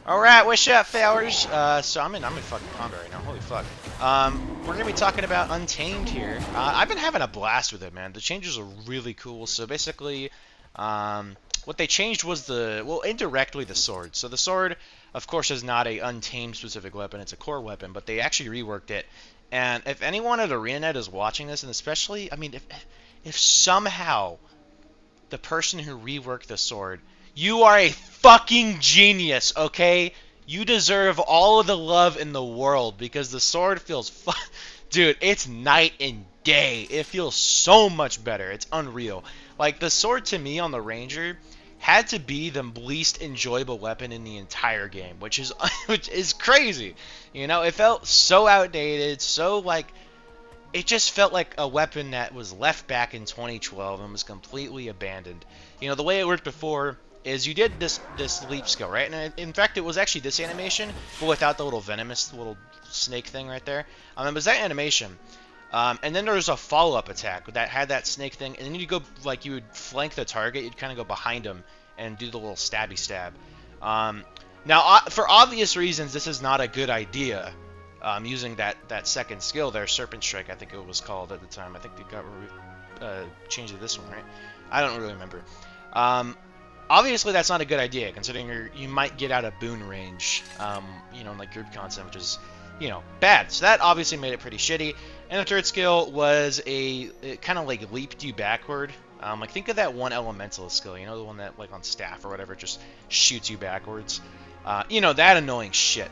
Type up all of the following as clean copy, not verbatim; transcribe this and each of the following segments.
Alright, what's up, fellas? So I'm in fucking combat right now. Holy fuck. We're gonna be talking about Untamed here. I've been having a blast with it, man. The changes are really cool. So basically, what they changed was indirectly the sword. So the sword, of course, is not a Untamed specific weapon. It's a core weapon, but they actually reworked it. And if anyone at ArenaNet is watching this, and especially, I mean, if somehow the person who reworked the sword. You are a fucking genius, okay? You deserve all of the love in the world because the sword feels dude, it's night and day. It feels so much better. It's unreal. Like the sword to me on the Ranger had to be the least enjoyable weapon in the entire game, which is which is crazy. You know, it felt so outdated, so like it just felt like a weapon that was left back in 2012 and was completely abandoned. You know, the way it worked before is you did this leap skill, right? And in fact, it was actually this animation, but without the little venomous little snake thing right there. It was that animation. And then there was a follow-up attack that had that snake thing, and then you go like you would flank the target, you'd kind of go behind him and do the little stabby stab. Now, for obvious reasons, this is not a good idea. Using that second skill there, Serpent Strike, I think it was called at the time. I think they got changed to this one, right? I don't really remember. Obviously, that's not a good idea, considering you might get out of boon range, in like group content, which is, bad. So that obviously made it pretty shitty. And the third skill was it kind of like leaped you backward. Like think of that one elemental skill, the one that like on staff or whatever just shoots you backwards. That annoying shit.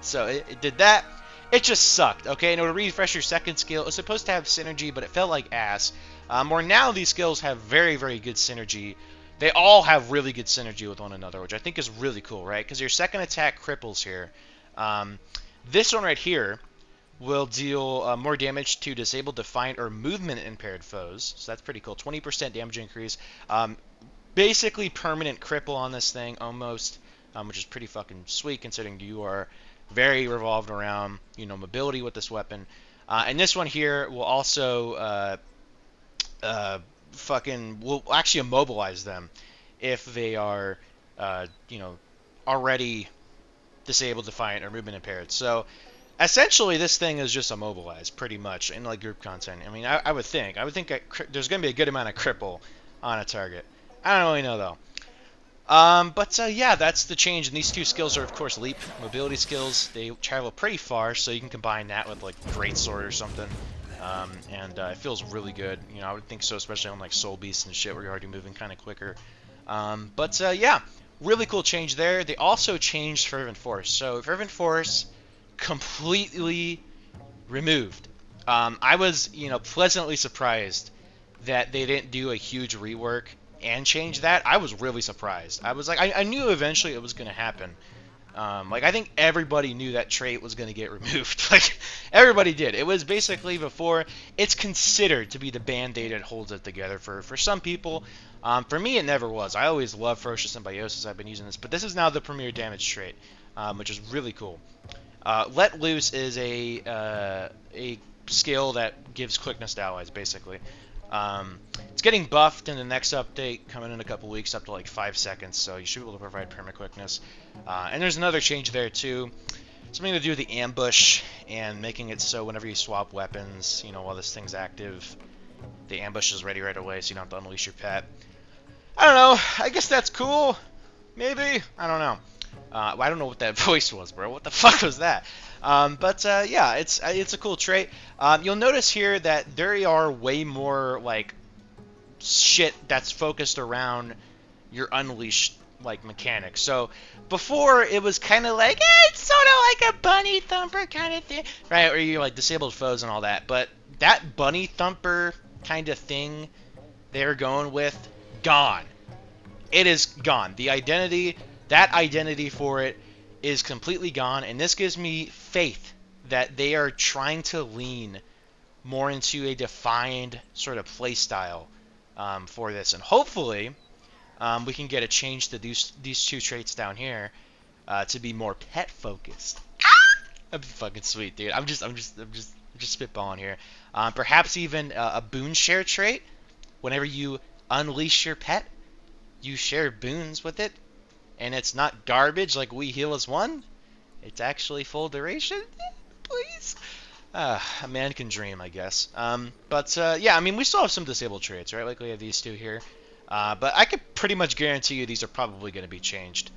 So it did that. It just sucked, okay? And to refresh your second skill, it was supposed to have synergy, but it felt like ass. Where now these skills have very, very good synergy. They all have really good synergy with one another, which I think is really cool, right? Because your second attack cripples here. This one right here will deal more damage to disabled, defiant, or movement impaired foes. So that's pretty cool. 20% damage increase. Basically permanent cripple on this thing, almost. Which is pretty fucking sweet considering you are very revolved around, mobility with this weapon. And this one here will also will actually immobilize them if they are, already disabled, defiant, or movement impaired. So essentially, this thing is just immobilized pretty much in like group content. I mean, I would think there's going to be a good amount of cripple on a target. I don't really know though. Yeah, that's the change. And these two skills are, of course, leap mobility skills. They travel pretty far, so you can combine that with like greatsword or something. It feels really good. I would think so, especially on like soul beasts and shit, where you're already moving kind of quicker. Yeah, really cool change there. They also changed Fervent Force. So Fervent Force completely removed. I was, pleasantly surprised that they didn't do a huge rework and change that. I was really surprised. I was like, I knew eventually it was going to happen. I think everybody knew that trait was going to get removed. Like, everybody did. It was basically before, it's considered to be the band-aid that holds it together for some people. For me, it never was. I always loved Ferocious Symbiosis. I've been using this. But this is now the premier damage trait, which is really cool. Let Loose is a skill that gives quickness to allies, basically. It's getting buffed in the next update, coming in a couple weeks, up to like 5 seconds, so you should be able to provide perma-quickness. And there's another change there too, something to do with the ambush, and making it so whenever you swap weapons, while this thing's active, the ambush is ready right away, so you don't have to unleash your pet. I don't know, I guess that's cool, maybe? I don't know. I don't know what that voice was, bro. What the fuck was that? Yeah, it's a cool trait. You'll notice here that there are way more like shit that's focused around your unleashed like mechanics. So before it was kind of like it's sort of like a bunny thumper kind of thing, right? Where you like disabled foes and all that. But that bunny thumper kind of thing they're going with, gone. It is gone. That identity for it is completely gone, and this gives me faith that they are trying to lean more into a defined sort of play style for this, and hopefully we can get a change to these two traits down here to be more pet focused. That'd be fucking sweet, dude. I'm just spitballing here. Perhaps even a boon share trait. Whenever you unleash your pet, you share boons with it. and it's not garbage like We Heal as One. It's actually full duration. Please. A man can dream, I guess. Yeah, I mean, we still have some disabled traits, right? Like we have these two here. But I could pretty much guarantee you these are probably going to be changed.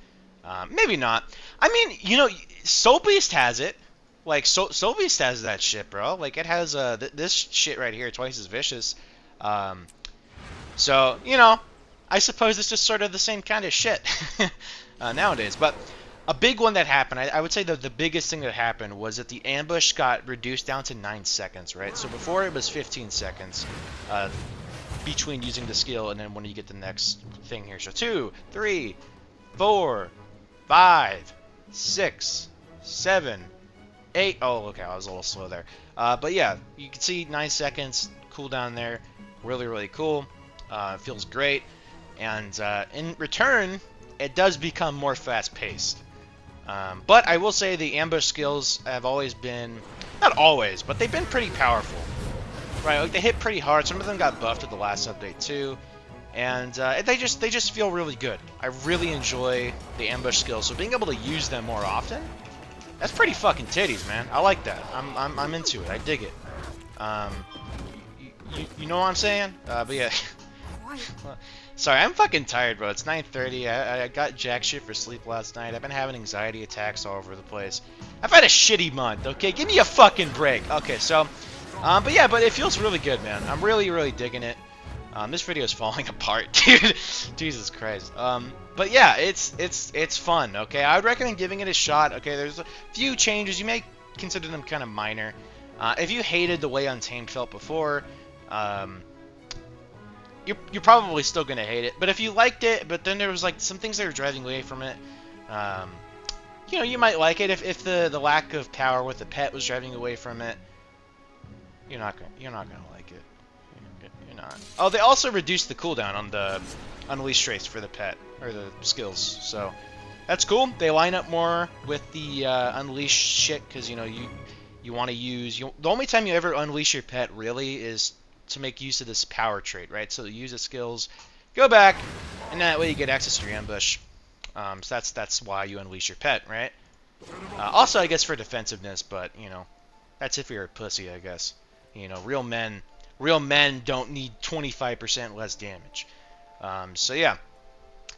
Maybe not. I mean, you know, Soul Beast has it. Like, Soul Beast has that shit, bro. Like, it has this shit right here, twice as vicious. Um, so, you know, I suppose it's just sort of the same kind of shit nowadays. But a big one that happened, I would say the biggest thing that happened was that the ambush got reduced down to 9 seconds, right? So before it was 15 seconds between using the skill and then when you get the next thing here. So 2, 3, 4, 5, 6, 7, 8. Oh, okay, I was a little slow there. But yeah, you can see 9 seconds cooldown there. Really, really cool. Feels great. And in return, it does become more fast-paced. But I will say the ambush skills have always been, not always, but they've been pretty powerful. Right, like they hit pretty hard. Some of them got buffed at the last update too. And they just feel really good. I really enjoy the ambush skills, so being able to use them more often, that's pretty fucking titties, man. I like that. I'm into it. I dig it. You know what I'm saying? But yeah. Sorry, I'm fucking tired, bro. It's 9:30. I got jack shit for sleep last night. I've been having anxiety attacks all over the place. I've had a shitty month, okay? Give me a fucking break. Okay, so, but yeah, but it feels really good, man. I'm really, really digging it. This video is falling apart, dude. Jesus Christ. But yeah, it's fun, okay? I would recommend giving it a shot, okay? There's a few changes. You may consider them kind of minor. If you hated the way Untamed felt before, you're probably still gonna hate it. But if you liked it, but then there was like some things that were driving away from it, you know, you might like it. If the lack of power with the pet was driving away from it, you're not gonna like it. You're not. Oh, they also reduced the cooldown on the unleash traits for the pet or the skills, so that's cool. They line up more with the unleash shit because you know you want to use the only time you ever unleash your pet really is to make use of this power trait, right? So use the skills, go back, and that way you get access to your ambush. So that's why you unleash your pet, right? Also, I guess for defensiveness, but you know, that's if you're a pussy, I guess. You know, real men don't need 25% less damage. So yeah,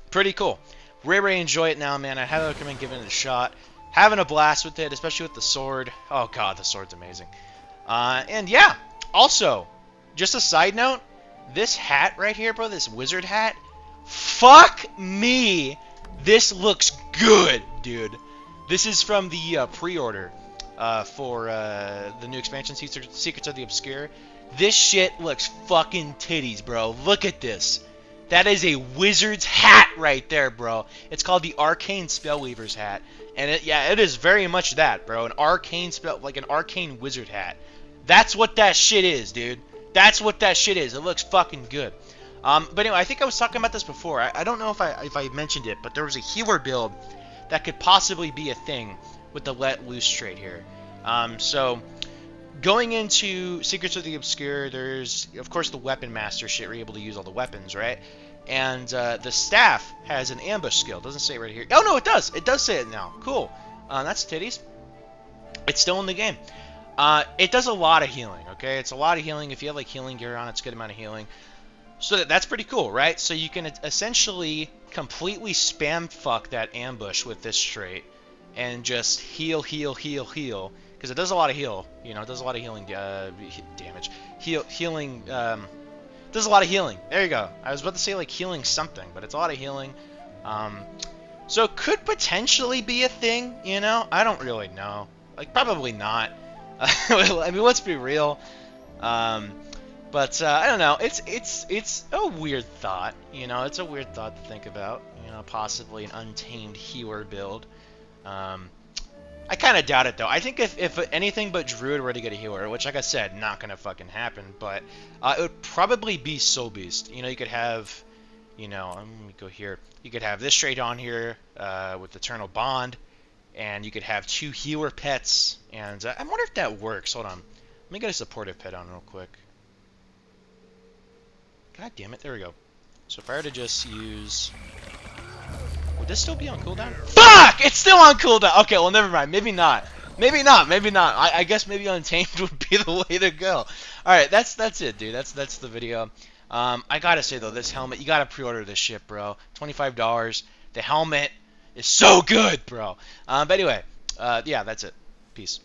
pretty cool. Really enjoy it now, man. I highly recommend giving it a shot. Having a blast with it, especially with the sword. Oh god, the sword's amazing. And yeah, also, just a side note, this hat right here, bro, this wizard hat, fuck me, this looks good, dude. This is from the pre-order for the new expansion, Secrets of the Obscure. This shit looks fucking titties, bro. Look at this. That is a wizard's hat right there, bro. It's called the Arcane Spellweaver's hat. And it is very much that, bro. An arcane like an arcane wizard hat. That's what that shit is, dude. That's what that shit is. It looks fucking good. But anyway, I think I was talking about this before. I don't know if I mentioned it, but there was a healer build that could possibly be a thing with the Let Loose trait here. So going into Secrets of the Obscure, there's of course the Weapon Master shit where you're able to use all the weapons, right? And the staff has an ambush skill. It doesn't say it right here. Oh no, it does. It does say it now. Cool. That's titties. It's still in the game. It does a lot of healing, okay? It's a lot of healing. If you have, like, healing gear on, it's a good amount of healing. So that's pretty cool, right? So you can essentially completely spam fuck that ambush with this trait and just heal. Because it does a lot of heal. You know, it does a lot of healing damage. Healing, does a lot of healing. There you go. I was about to say, like, healing something, but it's a lot of healing. So it could potentially be a thing, you know? I don't really know. Like, probably not. I mean, let's be real. But I don't know. It's a weird thought. You know, it's a weird thought to think about. You know, possibly an untamed healer build. I kind of doubt it though. I think if anything but Druid were to get a healer, which like I said, not gonna fucking happen. But it would probably be Soul Beast. You know, you could have, you know, let me go here. You could have this trait on here with Eternal Bond. And you could have 2 healer pets, and I wonder if that works. Hold on. Let me get a supportive pet on real quick. God damn it, there we go. So if I were to just use... Would this still be on cooldown? Fuck! It's still on cooldown. Okay, well, never mind. Maybe not. Maybe not. Maybe not. I guess maybe Untamed would be the way to go. All right, that's it, dude. That's the video. I gotta say though, this helmet, you gotta pre-order this shit, bro. $25. The helmet is so good, bro. But anyway, yeah, that's it. Peace.